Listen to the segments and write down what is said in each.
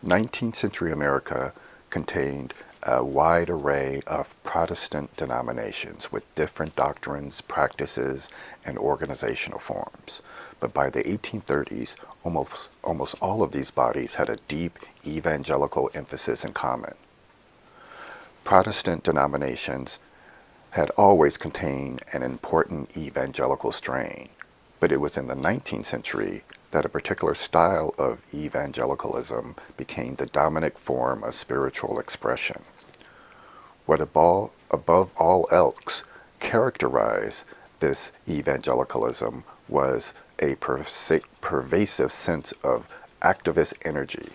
19th century America contained a wide array of Protestant denominations with different doctrines, practices, and organizational forms. But by the 1830s, almost all of these bodies had a deep evangelical emphasis in common. Protestant denominations had always contained an important evangelical strain, but it was in the 19th century that a particular style of evangelicalism became the dominant form of spiritual expression. What above all else characterized this evangelicalism was a pervasive sense of activist energy.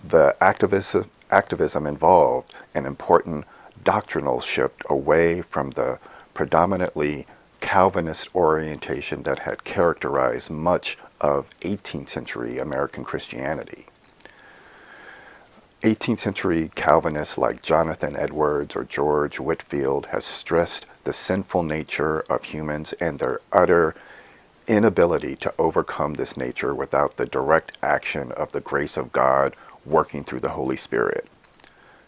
The activism involved an important doctrinal shift away from the predominantly Calvinist orientation that had characterized much of 18th century American Christianity. 18th century Calvinists like Jonathan Edwards or George Whitefield has stressed the sinful nature of humans and their utter inability to overcome this nature without the direct action of the grace of God working through the Holy Spirit.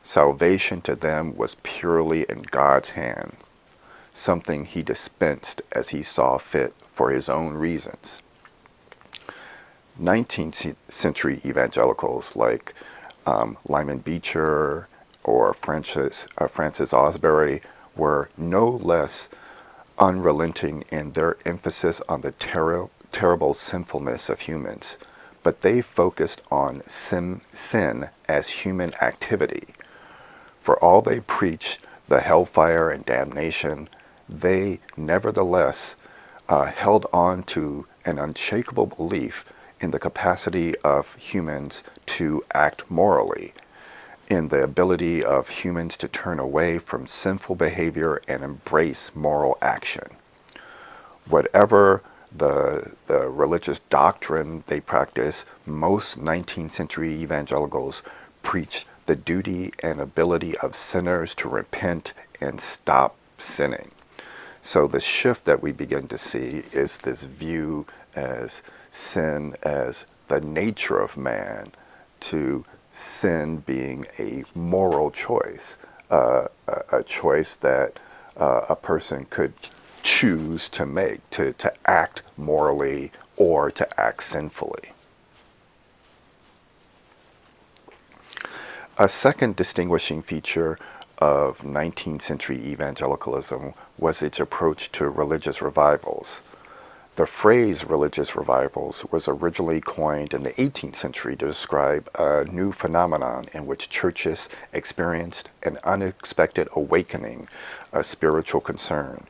Salvation to them was purely in God's hand, something he dispensed as he saw fit for his own reasons. 19th century evangelicals like Lyman Beecher or Francis Osbury were no less unrelenting in their emphasis on the terrible sinfulness of humans, but they focused on sin as human activity. For all they preached the hellfire and damnation, they nevertheless held on to an unshakable belief in the capacity of humans to act morally, in the ability of humans to turn away from sinful behavior and embrace moral action. Whatever the religious doctrine they practice, most 19th century evangelicals preach the duty and ability of sinners to repent and stop sinning. So the shift that we begin to see is this view as sin as the nature of man, to sin being a moral choice, a choice that a person could choose to make, to act morally or to act sinfully. A second distinguishing feature of 19th century evangelicalism was its approach to religious revivals. The phrase religious revivals was originally coined in the 18th century to describe a new phenomenon in which churches experienced an unexpected awakening of spiritual concern,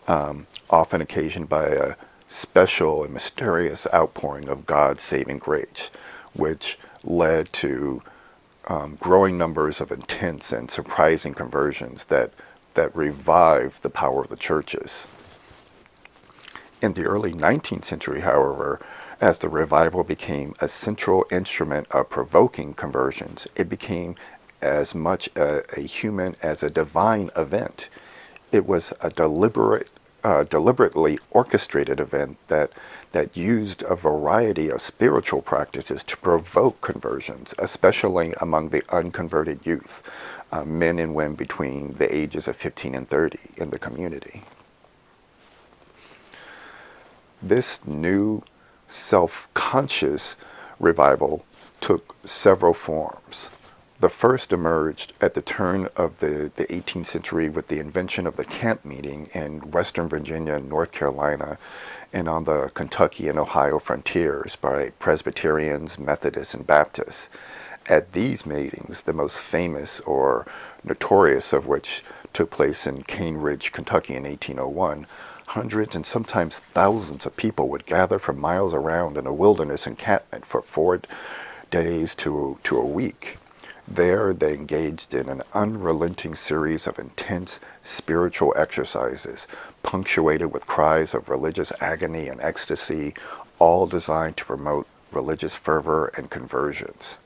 often occasioned by a special and mysterious outpouring of God's saving grace, which led to growing numbers of intense and surprising conversions that revived the power of the churches. In the early 19th century, however, as the revival became a central instrument of provoking conversions, it became as much a human as a divine event. It was a deliberately orchestrated event that used a variety of spiritual practices to provoke conversions, especially among the unconverted youth, men and women between the ages of 15 and 30 in the community. This new self-conscious revival took several forms. The first emerged at the turn of the 18th century with the invention of the camp meeting in Western Virginia and North Carolina and on the Kentucky and Ohio frontiers by Presbyterians, Methodists, and Baptists. At these meetings, the most famous or notorious of which took place in Cane Ridge, Kentucky in 1801, hundreds and sometimes thousands of people would gather from miles around in a wilderness encampment for 4 days to a week. There they engaged in an unrelenting series of intense spiritual exercises, punctuated with cries of religious agony and ecstasy, all designed to promote religious fervor and conversions.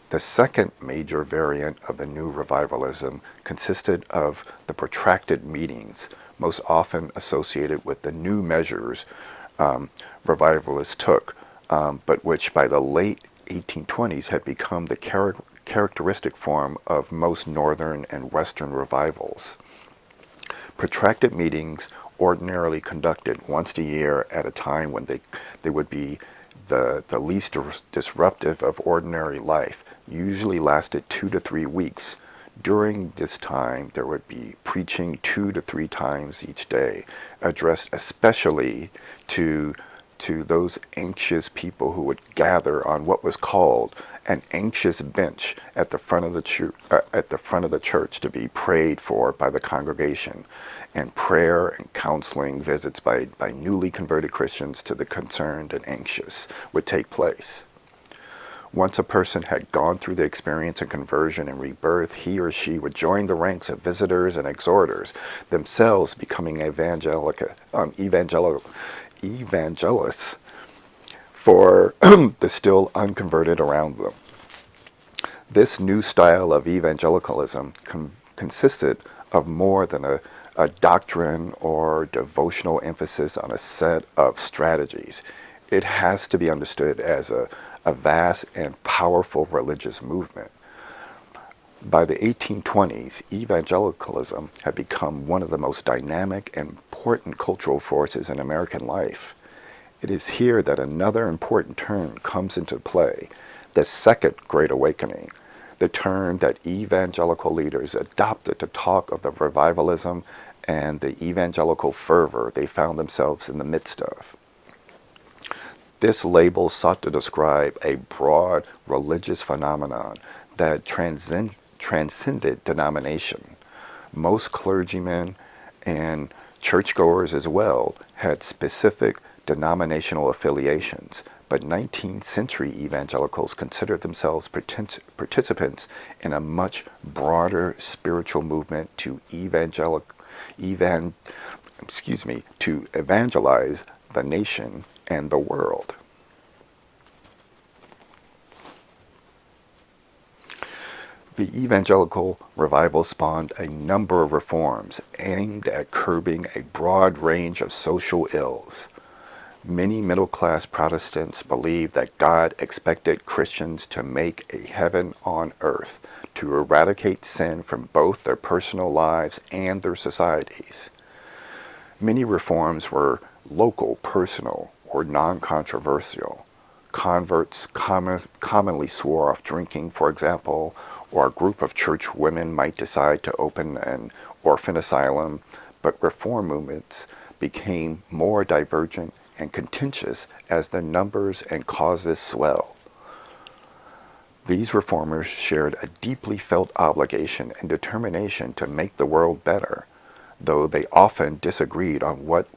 The second major variant of the new revivalism consisted of the protracted meetings, most often associated with the new measures revivalists took, but which by the late 1820s had become the characteristic form of most northern and western revivals. Protracted meetings, ordinarily conducted once a year at a time when they would be the least disruptive of ordinary life, usually lasted 2 to 3 weeks. During this time, there would be preaching 2 to 3 times each day, addressed especially to those anxious people who would gather on what was called an anxious bench at the front of the church to be prayed for by the congregation, and prayer and counseling visits by newly converted Christians to the concerned and anxious would take place. Once a person had gone through the experience of conversion and rebirth, he or she would join the ranks of visitors and exhorters, themselves becoming evangelists for the still unconverted around them. This new style of evangelicalism consisted of more than a doctrine or devotional emphasis on a set of strategies. It has to be understood as a vast and powerful religious movement. By the 1820s, evangelicalism had become one of the most dynamic and important cultural forces in American life. It is here that another important term comes into play, the Second Great Awakening, the term that evangelical leaders adopted to talk of the revivalism and the evangelical fervor they found themselves in the midst of. This label sought to describe a broad religious phenomenon that transcended denomination. Most clergymen and churchgoers as well had specific denominational affiliations, but 19th century evangelicals considered themselves participants in a much broader spiritual movement to evangelize the nation and the world. The evangelical revival spawned a number of reforms aimed at curbing a broad range of social ills. Many middle-class Protestants believed that God expected Christians to make a heaven on earth, to eradicate sin from both their personal lives and their societies. Many reforms were local, personal, or non-controversial. Converts commonly swore off drinking, for example, or a group of church women might decide to open an orphan asylum, but reform movements became more divergent and contentious as their numbers and causes swelled. These reformers shared a deeply felt obligation and determination to make the world better, though they often disagreed on what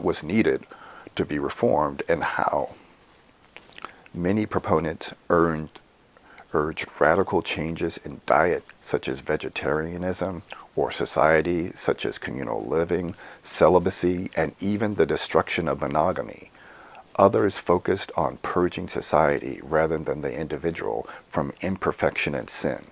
was needed to be reformed and how. Many proponents urged radical changes in diet, such as vegetarianism, or society, such as communal living, celibacy, and even the destruction of monogamy. Others focused on purging society rather than the individual from imperfection and sin.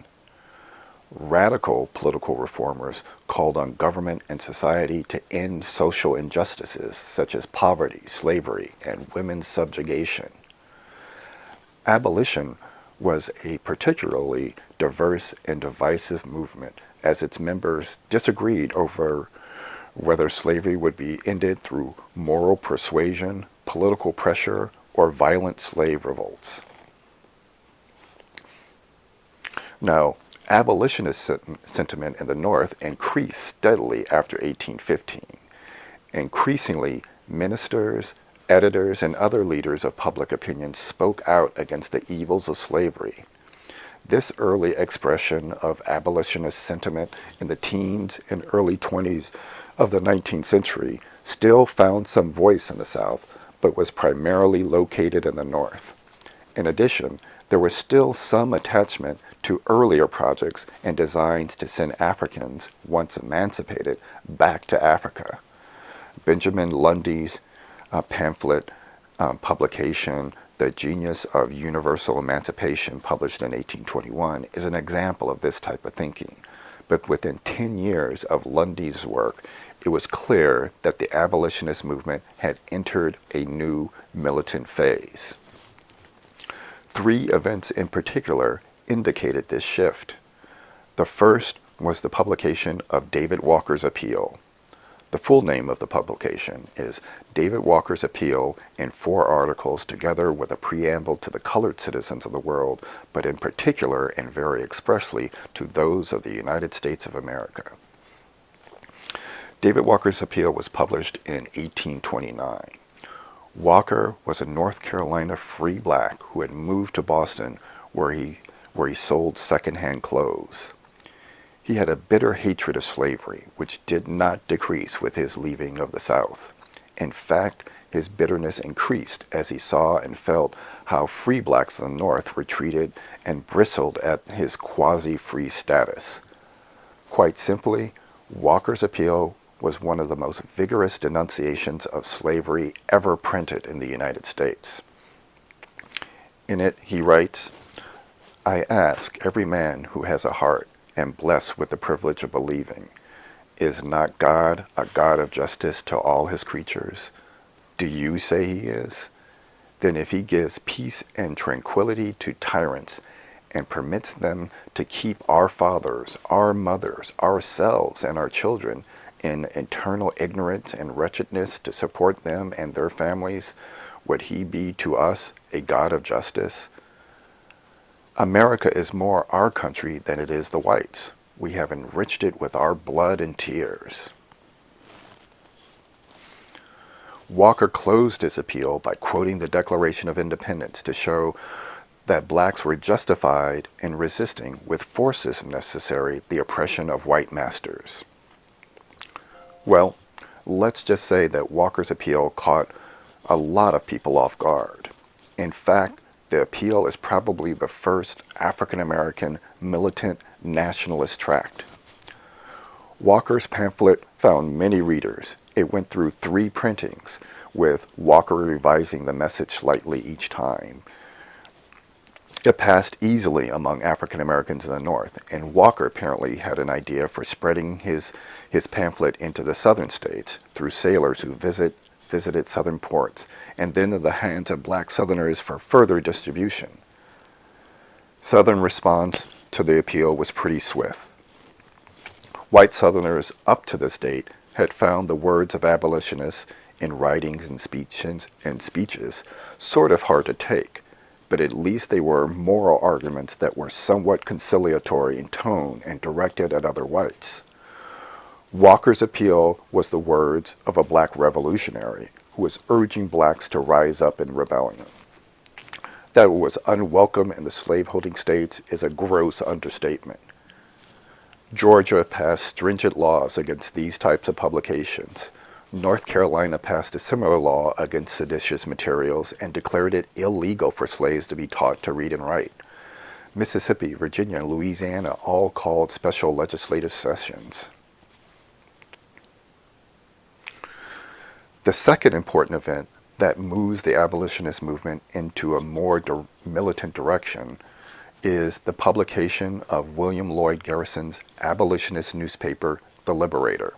Radical political reformers called on government and society to end social injustices such as poverty, slavery, and women's subjugation. Abolition was a particularly diverse and divisive movement, as its members disagreed over whether slavery would be ended through moral persuasion, political pressure, or violent slave revolts. Now, abolitionist sentiment in the North increased steadily after 1815. Increasingly, ministers, editors, and other leaders of public opinion spoke out against the evils of slavery. This early expression of abolitionist sentiment in the teens and early 20s of the 19th century still found some voice in the South, but was primarily located in the North. In addition, there was still some attachment to earlier projects and designs to send Africans, once emancipated, back to Africa. Benjamin Lundy's pamphlet publication, The Genius of Universal Emancipation, published in 1821, is an example of this type of thinking. But within 10 years of Lundy's work, it was clear that the abolitionist movement had entered a new militant phase. Three events in particular indicated this shift. The first was the publication of David Walker's Appeal. The full name of the publication is David Walker's Appeal in 4 articles together with a preamble to the colored citizens of the world, but in particular and very expressly to those of the United States of America. David Walker's Appeal was published in 1829. Walker was a North Carolina free black who had moved to Boston where he sold secondhand clothes. He had a bitter hatred of slavery, which did not decrease with his leaving of the South. In fact, his bitterness increased as he saw and felt how free blacks in the North were treated and bristled at his quasi-free status. Quite simply, Walker's Appeal was one of the most vigorous denunciations of slavery ever printed in the United States. In it, he writes, "I ask every man who has a heart and blessed with the privilege of believing, is not God a God of justice to all his creatures? Do you say he is? Then if he gives peace and tranquility to tyrants and permits them to keep our fathers, our mothers, ourselves, and our children in eternal ignorance and wretchedness to support them and their families, would he be to us a God of justice? America is more our country than it is the whites. We have enriched it with our blood and tears." Walker closed his appeal by quoting the Declaration of Independence to show that blacks were justified in resisting with forces if necessary the oppression of white masters. Well, let's just say that Walker's appeal caught a lot of people off guard. In fact, the appeal is probably the first African-American militant nationalist tract. Walker's pamphlet found many readers. It went through 3 printings, with Walker revising the message slightly each time. It passed easily among African Americans in the North, and Walker apparently had an idea for spreading his pamphlet into the southern states through sailors who visited southern ports, and then in the hands of black Southerners for further distribution. Southern response to the appeal was pretty swift. White Southerners up to this date had found the words of abolitionists in writings and speeches sort of hard to take, but at least they were moral arguments that were somewhat conciliatory in tone and directed at other whites. Walker's appeal was the words of a black revolutionary who was urging blacks to rise up in rebellion. That it was unwelcome in the slaveholding states is a gross understatement. Georgia passed stringent laws against these types of publications. North Carolina passed a similar law against seditious materials and declared it illegal for slaves to be taught to read and write. Mississippi, Virginia, and Louisiana all called special legislative sessions. The second important event that moves the abolitionist movement into a more militant direction is the publication of William Lloyd Garrison's abolitionist newspaper, The Liberator.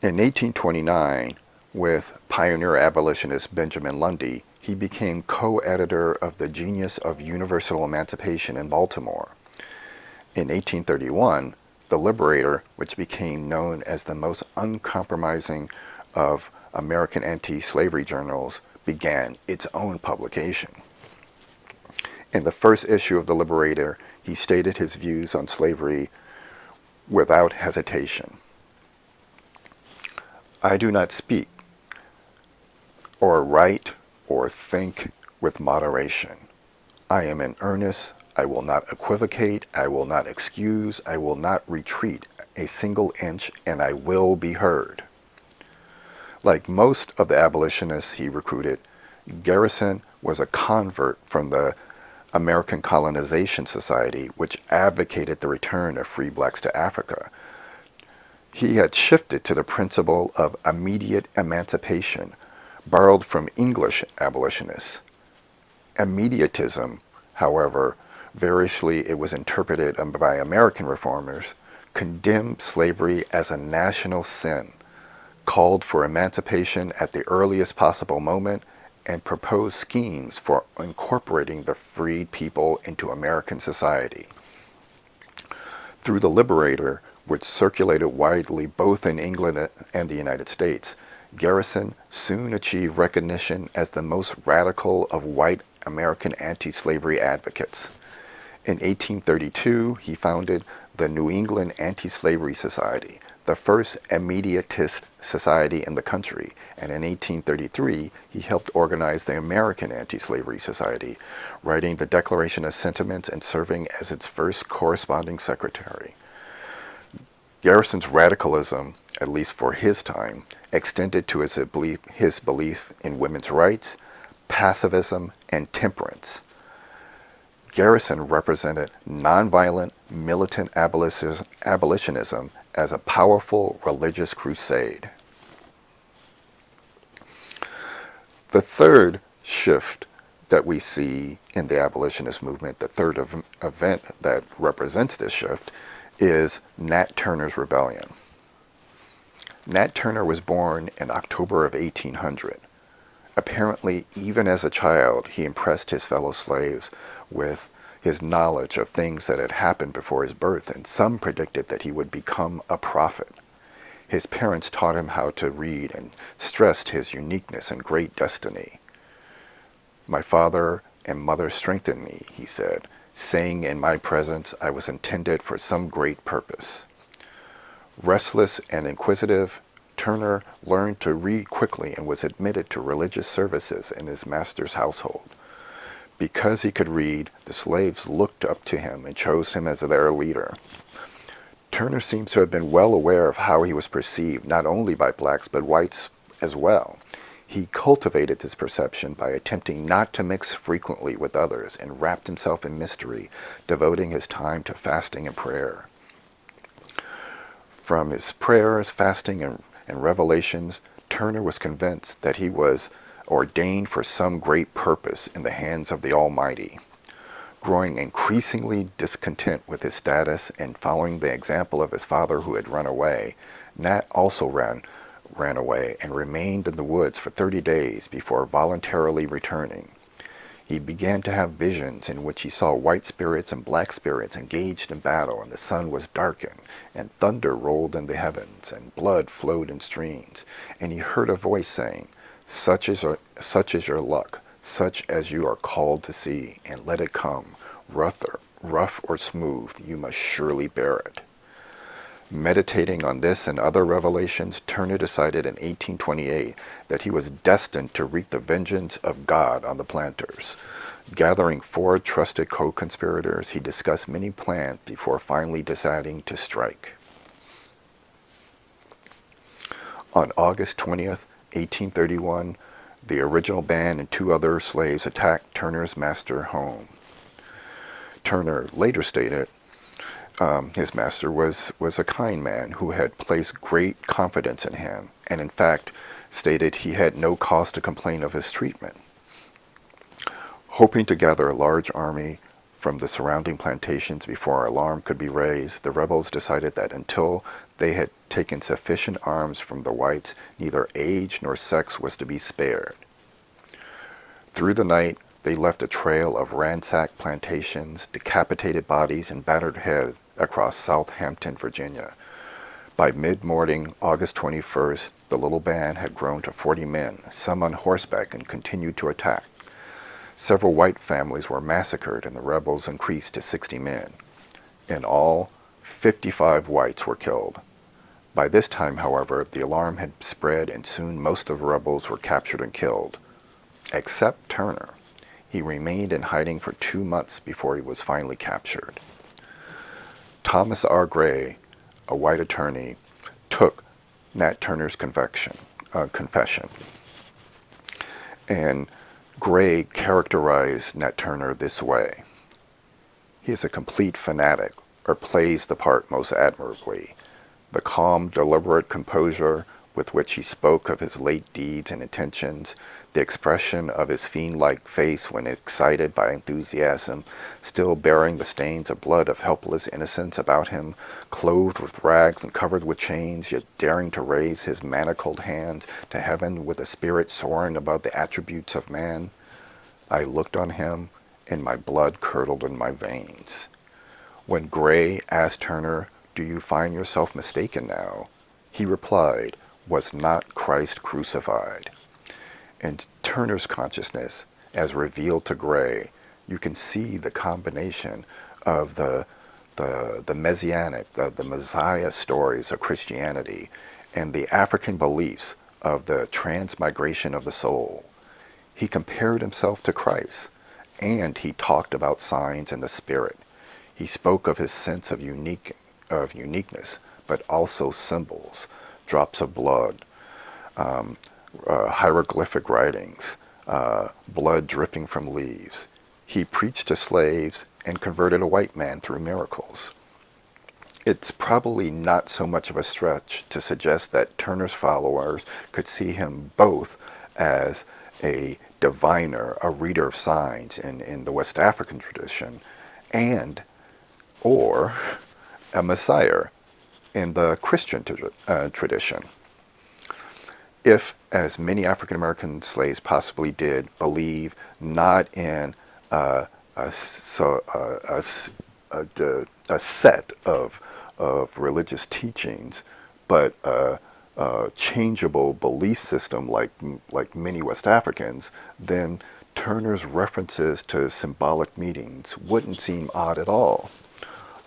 In 1829, with pioneer abolitionist Benjamin Lundy, he became co-editor of the Genius of Universal Emancipation in Baltimore. In 1831, The Liberator, which became known as the most uncompromising of American anti-slavery journals, began its own publication. In the first issue of The Liberator, he stated his views on slavery without hesitation. "I do not speak or write or think with moderation. I am in earnest. I will not equivocate. I will not excuse. I will not retreat a single inch, and I will be heard." Like most of the abolitionists he recruited, Garrison was a convert from the American Colonization Society, which advocated the return of free blacks to Africa. He had shifted to the principle of immediate emancipation, borrowed from English abolitionists. Immediatism, however, variously it was interpreted by American reformers, condemned slavery as a national sin, called for emancipation at the earliest possible moment, and proposed schemes for incorporating the freed people into American society. Through the Liberator, which circulated widely both in England and the United States, Garrison soon achieved recognition as the most radical of white American anti-slavery advocates. In 1832, he founded the New England Anti-Slavery Society, the first immediatist society in the country, and in 1833, he helped organize the American Anti-Slavery Society, writing the Declaration of Sentiments and serving as its first corresponding secretary. Garrison's radicalism, at least for his time, extended to his belief in women's rights, pacifism, and temperance. Garrison represented nonviolent, militant abolitionism as a powerful religious crusade. The third shift that we see in the abolitionist movement, the third event that represents this shift, is Nat Turner's Rebellion. Nat Turner was born in October of 1800. Apparently, even as a child, he impressed his fellow slaves with his knowledge of things that had happened before his birth, and some predicted that he would become a prophet. His parents taught him how to read and stressed his uniqueness and great destiny. "My father and mother strengthened me," he said, "saying in my presence I was intended for some great purpose." Restless and inquisitive, Turner learned to read quickly and was admitted to religious services in his master's household. Because he could read, the slaves looked up to him and chose him as their leader. Turner seems to have been well aware of how he was perceived, not only by blacks but whites as well. He cultivated this perception by attempting not to mix frequently with others and wrapped himself in mystery, devoting his time to fasting and prayer. From his prayers, fasting, and revelations, Turner was convinced that he was ordained for some great purpose in the hands of the Almighty. Growing increasingly discontent with his status and following the example of his father who had run away, Nat also ran away and remained in the woods for 30 days before voluntarily returning. He began to have visions in which he saw white spirits and black spirits engaged in battle, and the sun was darkened, and thunder rolled in the heavens, and blood flowed in streams. And he heard a voice saying, such is your luck, such as you are called to see, and let it come, rough or smooth, you must surely bear it." Meditating on this and other revelations, Turner decided in 1828 that he was destined to wreak the vengeance of God on the planters. Gathering 4 trusted co-conspirators, he discussed many plans before finally deciding to strike. On August 20th, 1831, the original band and 2 other slaves attacked Turner's master home. Turner later stated his master was a kind man who had placed great confidence in him, and in fact stated he had no cause to complain of his treatment. Hoping to gather a large army from the surrounding plantations before alarm could be raised, the rebels decided that until they had taken sufficient arms from the whites, neither age nor sex was to be spared. Through the night, they left a trail of ransacked plantations, decapitated bodies, and battered heads across Southampton, Virginia. By mid-morning, August 21st, the little band had grown to 40 men, some on horseback, and continued to attack. Several white families were massacred, and the rebels increased to 60 men. In all, 55 whites were killed. By this time, however, the alarm had spread, and soon most of the rebels were captured and killed, except Turner. He remained in hiding for 2 months before he was finally captured. Thomas R. Gray, a white attorney, took Nat Turner's confession. And Gray characterized Nat Turner this way: "He is a complete fanatic, or plays the part most admirably. The calm, deliberate composure with which he spoke of his late deeds and intentions, the expression of his fiend-like face when excited by enthusiasm, still bearing the stains of blood of helpless innocence about him, clothed with rags and covered with chains, yet daring to raise his manacled hands to heaven with a spirit soaring above the attributes of man. I looked on him, and my blood curdled in my veins. When Gray asked Turner, "Do you find yourself mistaken now?" he replied, "Was not Christ crucified?" In Turner's consciousness, as revealed to Gray, you can see the combination of the messianic, the Messiah stories of Christianity and the African beliefs of the transmigration of the soul. He compared himself to Christ, and he talked about signs and the Spirit. He spoke of his sense of uniqueness, but also symbols, drops of blood, hieroglyphic writings, blood dripping from leaves. He preached to slaves and converted a white man through miracles. It's probably not so much of a stretch to suggest that Turner's followers could see him both as a diviner, a reader of signs in the West African tradition, and or a Messiah in the Christian tradition. If, as many African American slaves possibly did, believe not in a set of religious teachings, but a changeable belief system like many West Africans, then Turner's references to symbolic meetings wouldn't seem odd at all.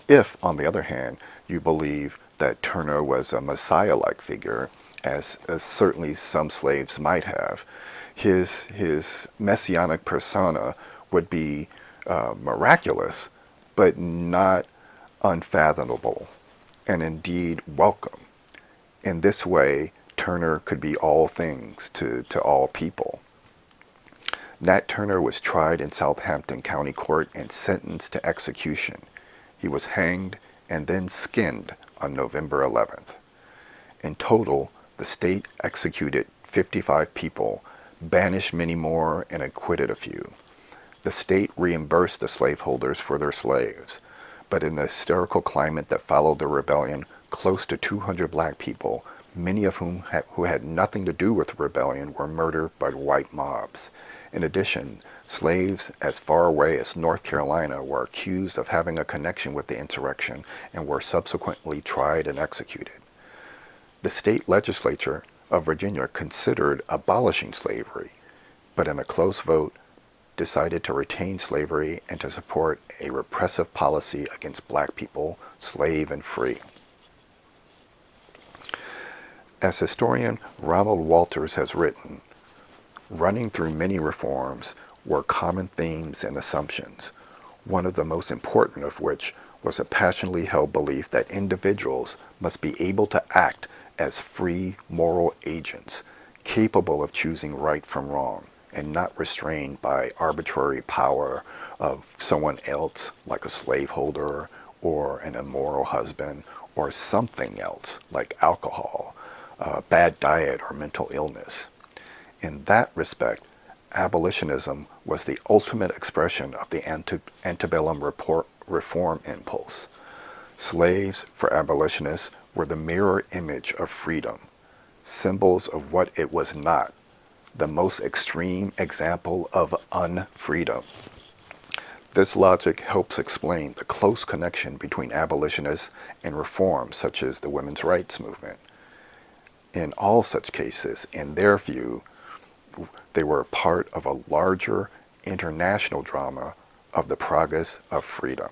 If, on the other hand, you believe that Turner was a Messiah-like figure, as certainly some slaves might have, his messianic persona would be miraculous, but not unfathomable, and indeed welcome. In this way, Turner could be all things to all people. Nat Turner was tried in Southampton County Court and sentenced to execution. He was hanged and then skinned on November 11th. In total, the state executed 55 people, banished many more, and acquitted a few. The state reimbursed the slaveholders for their slaves, but in the hysterical climate that followed the rebellion, close to 200 black people, many of whom who had nothing to do with the rebellion, were murdered by white mobs. In addition, slaves as far away as North Carolina were accused of having a connection with the insurrection and were subsequently tried and executed. The state legislature of Virginia considered abolishing slavery, but in a close vote decided to retain slavery and to support a repressive policy against black people, slave and free. As historian Ronald Walters has written, running through many reforms were common themes and assumptions, one of the most important of which was a passionately held belief that individuals must be able to act as free moral agents, capable of choosing right from wrong, and not restrained by arbitrary power of someone else, like a slaveholder or an immoral husband, or something else, like alcohol, bad diet, or mental illness. In that respect, abolitionism was the ultimate expression of the antebellum reform impulse. Slaves, for abolitionists, were the mirror image of freedom, symbols of what it was not, the most extreme example of unfreedom. This logic helps explain the close connection between abolitionists and reforms such as the women's rights movement. In all such cases, in their view, they were part of a larger international drama of the progress of freedom.